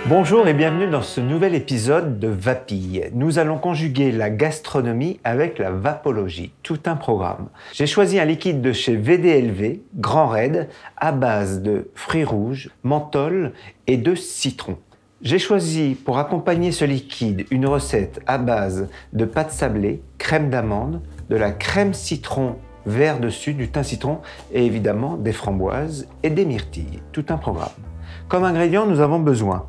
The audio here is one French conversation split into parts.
Bonjour et bienvenue dans ce nouvel épisode de Vapille. Nous allons conjuguer la gastronomie avec la vapologie, tout un programme. J'ai choisi un liquide de chez VDLV, Grand Raid, à base de fruits rouges, menthol et de citron. J'ai choisi pour accompagner ce liquide une recette à base de pâte sablée, crème d'amande, de la crème citron vert dessus, du thym citron et évidemment des framboises et des myrtilles, tout un programme. Comme ingrédients, nous avons besoin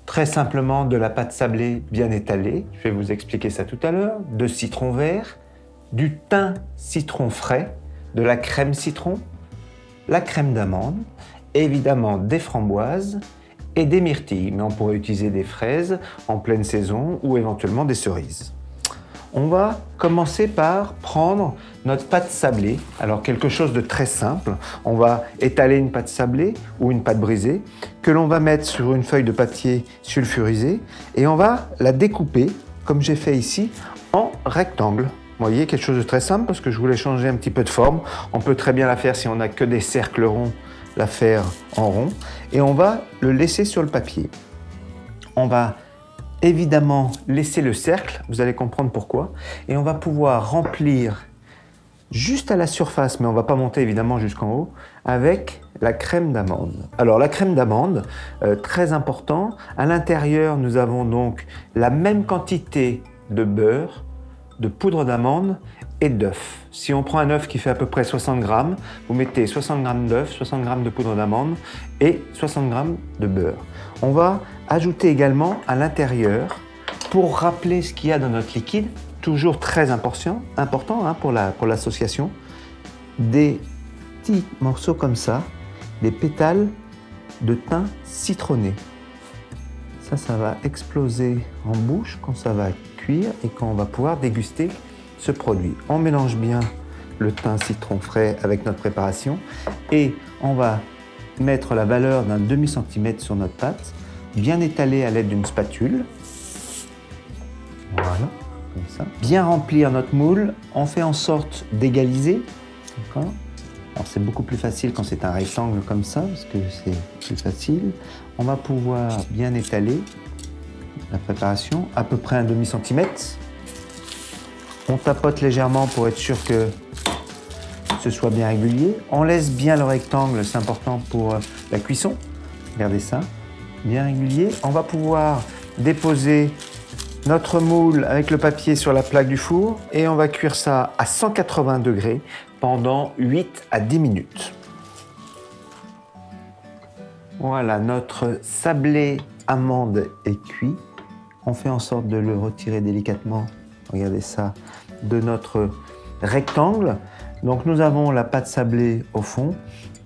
très simplement de la pâte sablée bien étalée, je vais vous expliquer ça tout à l'heure, de citron vert, du thym citron frais, de la crème citron, la crème d'amande, évidemment des framboises et des myrtilles, mais on pourrait utiliser des fraises en pleine saison ou éventuellement des cerises. On va commencer par prendre notre pâte sablée. Alors quelque chose de très simple, on va étaler une pâte sablée ou une pâte brisée que l'on va mettre sur une feuille de papier sulfurisé et on va la découper, comme j'ai fait ici, en rectangle. Vous voyez, quelque chose de très simple parce que je voulais changer un petit peu de forme. On peut très bien la faire si on n'a que des cercles ronds, la faire en rond et on va le laisser sur le papier. On va évidemment laisser le cercle, vous allez comprendre pourquoi, et on va pouvoir remplir juste à la surface, mais on ne va pas monter évidemment jusqu'en haut, avec la crème d'amande. Alors la crème d'amande, très important, à l'intérieur nous avons donc la même quantité de beurre, de poudre d'amande et d'œuf. Si on prend un œuf qui fait à peu près 60 grammes, vous mettez 60 grammes d'œuf, 60 grammes de poudre d'amande et 60 grammes de beurre. On va ajouter également à l'intérieur, pour rappeler ce qu'il y a dans notre liquide, toujours très important hein, pour l'association, des petits morceaux comme ça, des pétales de thym citronné. Ça va exploser en bouche quand ça va cuire et quand on va pouvoir déguster ce produit. On mélange bien le thym citron frais avec notre préparation et on va mettre la valeur d'un demi-centimètre sur notre pâte, bien étalée à l'aide d'une spatule. Voilà, comme ça. Bien remplir notre moule. On fait en sorte d'égaliser. Alors c'est beaucoup plus facile quand c'est un rectangle comme ça, parce que c'est plus facile. On va pouvoir bien étaler la préparation, à peu près un demi-centimètre. On tapote légèrement pour être sûr que ce soit bien régulier. On laisse bien le rectangle, c'est important pour la cuisson. Regardez ça, bien régulier. On va pouvoir déposer notre moule avec le papier sur la plaque du four et on va cuire ça à 180 degrés pendant 8 à 10 minutes. Voilà, notre sablé amande est cuit. On fait en sorte de le retirer délicatement, regardez ça, de notre rectangle. Donc nous avons la pâte sablée au fond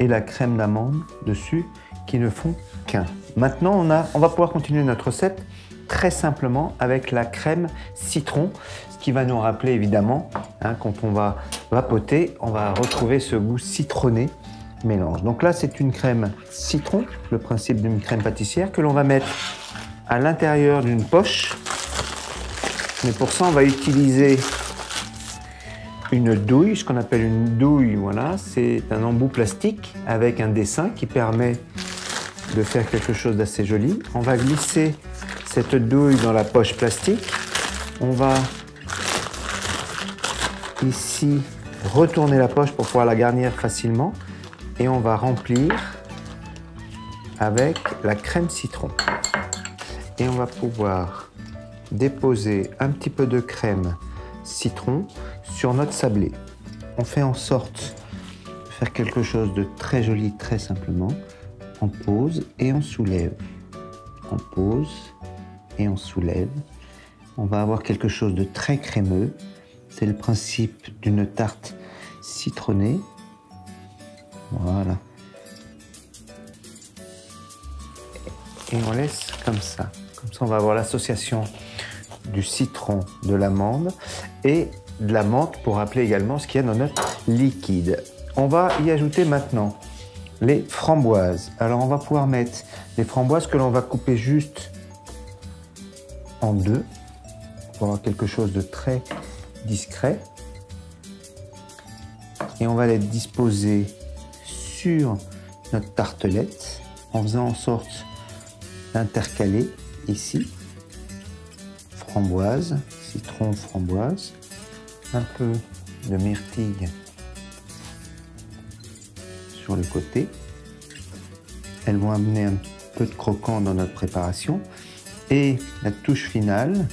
et la crème d'amande dessus qui ne font qu'un. Maintenant on va pouvoir continuer notre recette très simplement avec la crème citron, ce qui va nous rappeler évidemment, hein, quand on va vapoter, on va retrouver ce goût citronné mélange. Donc là c'est une crème citron, le principe d'une crème pâtissière que l'on va mettre à l'intérieur d'une poche. Mais pour ça on va utiliser une douille, ce qu'on appelle une douille, voilà, c'est un embout plastique avec un dessin qui permet de faire quelque chose d'assez joli. On va glisser cette douille dans la poche plastique. On va ici retourner la poche pour pouvoir la garnir facilement et on va remplir avec la crème citron. Et on va pouvoir déposer un petit peu de crème citron sur notre sablé. On fait en sorte de faire quelque chose de très joli, très simplement. On pose et on soulève. On pose et on soulève. On va avoir quelque chose de très crémeux. C'est le principe d'une tarte citronnée. Voilà. Et on laisse comme ça. Comme ça, on va avoir l'association du citron, de l'amande et de la menthe pour rappeler également ce qu'il y a dans notre liquide. On va y ajouter maintenant les framboises. Alors on va pouvoir mettre les framboises que l'on va couper juste en deux pour avoir quelque chose de très discret. Et on va les disposer sur notre tartelette en faisant en sorte intercaler ici. Framboise, citron, framboise. Un peu de myrtille sur le côté. Elles vont amener un peu de croquant dans notre préparation. Et la touche finale,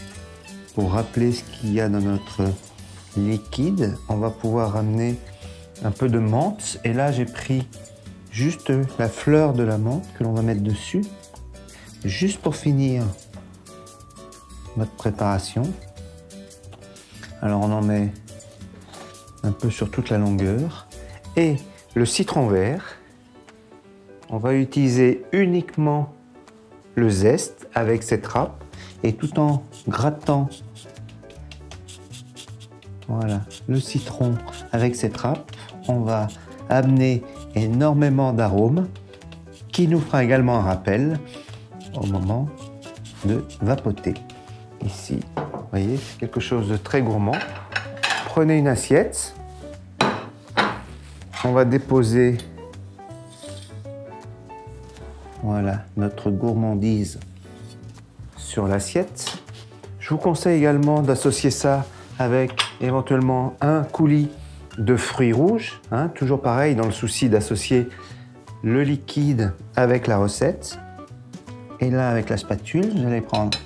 pour rappeler ce qu'il y a dans notre liquide, on va pouvoir amener un peu de menthe. Et là, j'ai pris juste la fleur de la menthe que l'on va mettre dessus, juste pour finir notre préparation. Alors on en met un peu sur toute la longueur. Et le citron vert, on va utiliser uniquement le zeste avec cette râpe et tout en grattant, voilà, le citron avec cette râpe, on va amener énormément d'arômes qui nous fera également un rappel au moment de vapoter. Ici, vous voyez, c'est quelque chose de très gourmand. Prenez une assiette, on va déposer, voilà, notre gourmandise sur l'assiette. Je vous conseille également d'associer ça avec éventuellement un coulis de fruits rouges, hein, toujours pareil dans le souci d'associer le liquide avec la recette. Et là, avec la spatule, vous allez prendre,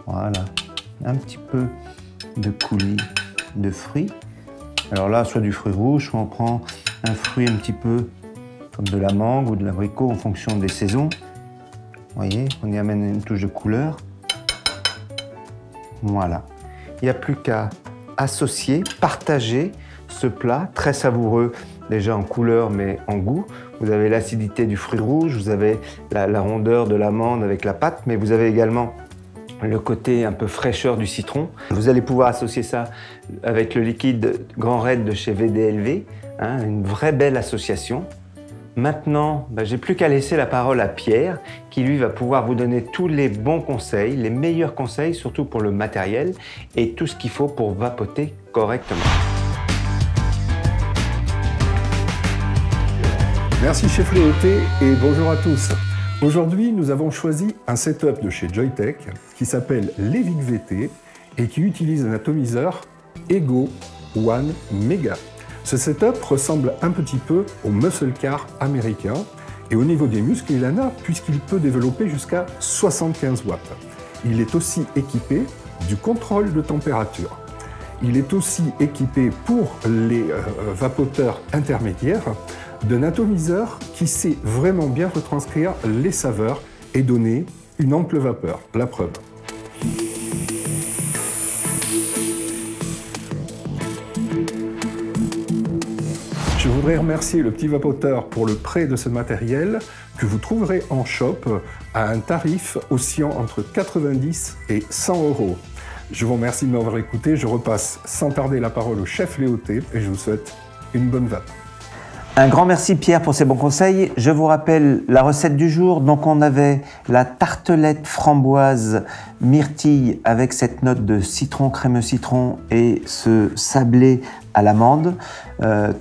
voilà, un petit peu de coulis de fruits. Alors là, soit du fruit rouge, soit on prend un fruit un petit peu comme de la mangue ou de l'abricot en fonction des saisons. Vous voyez, on y amène une touche de couleur. Voilà. Il n'y a plus qu'à associer, partager ce plat très savoureux, déjà en couleur mais en goût. Vous avez l'acidité du fruit rouge, vous avez la rondeur de l'amande avec la pâte, mais vous avez également le côté un peu fraîcheur du citron. Vous allez pouvoir associer ça avec le liquide Grand Raid de chez VDLV, hein, une vraie belle association. Maintenant, j'ai plus qu'à laisser la parole à Pierre, qui lui va pouvoir vous donner tous les bons conseils, les meilleurs conseils, surtout pour le matériel et tout ce qu'il faut pour vapoter correctement. Merci Chef Léoté et bonjour à tous. Aujourd'hui, nous avons choisi un setup de chez Joytech qui s'appelle l'Evic VT et qui utilise un atomiseur Ego One Mega. Ce setup ressemble un petit peu au muscle car américain et au niveau des muscles, il en a puisqu'il peut développer jusqu'à 75 watts. Il est aussi équipé du contrôle de température. Il est aussi équipé pour les vapoteurs intermédiaires d'un atomiseur qui sait vraiment bien retranscrire les saveurs et donner une ample vapeur. La preuve. Je voudrais remercier le Petit Vapoteur pour le prêt de ce matériel que vous trouverez en shop à un tarif oscillant entre 90 et 100 €. Je vous remercie de m'avoir écouté. Je repasse sans tarder la parole au chef Léoté et je vous souhaite une bonne vape. Un grand merci Pierre pour ces bons conseils. Je vous rappelle la recette du jour. Donc on avait la tartelette framboise myrtille avec cette note de citron, crémeux citron et ce sablé à l'amande.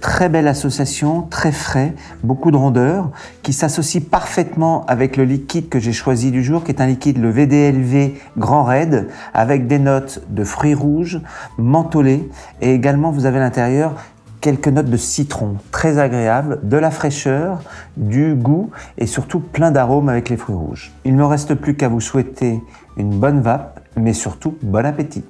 Très belle association, très frais, beaucoup de rondeur, qui s'associe parfaitement avec le liquide que j'ai choisi du jour, qui est un liquide, le VDLV Grand Raid, avec des notes de fruits rouges, mentholés, et également vous avez à l'intérieur quelques notes de citron, très agréables, de la fraîcheur, du goût et surtout plein d'arômes avec les fruits rouges. Il ne me reste plus qu'à vous souhaiter une bonne vape, mais surtout bon appétit.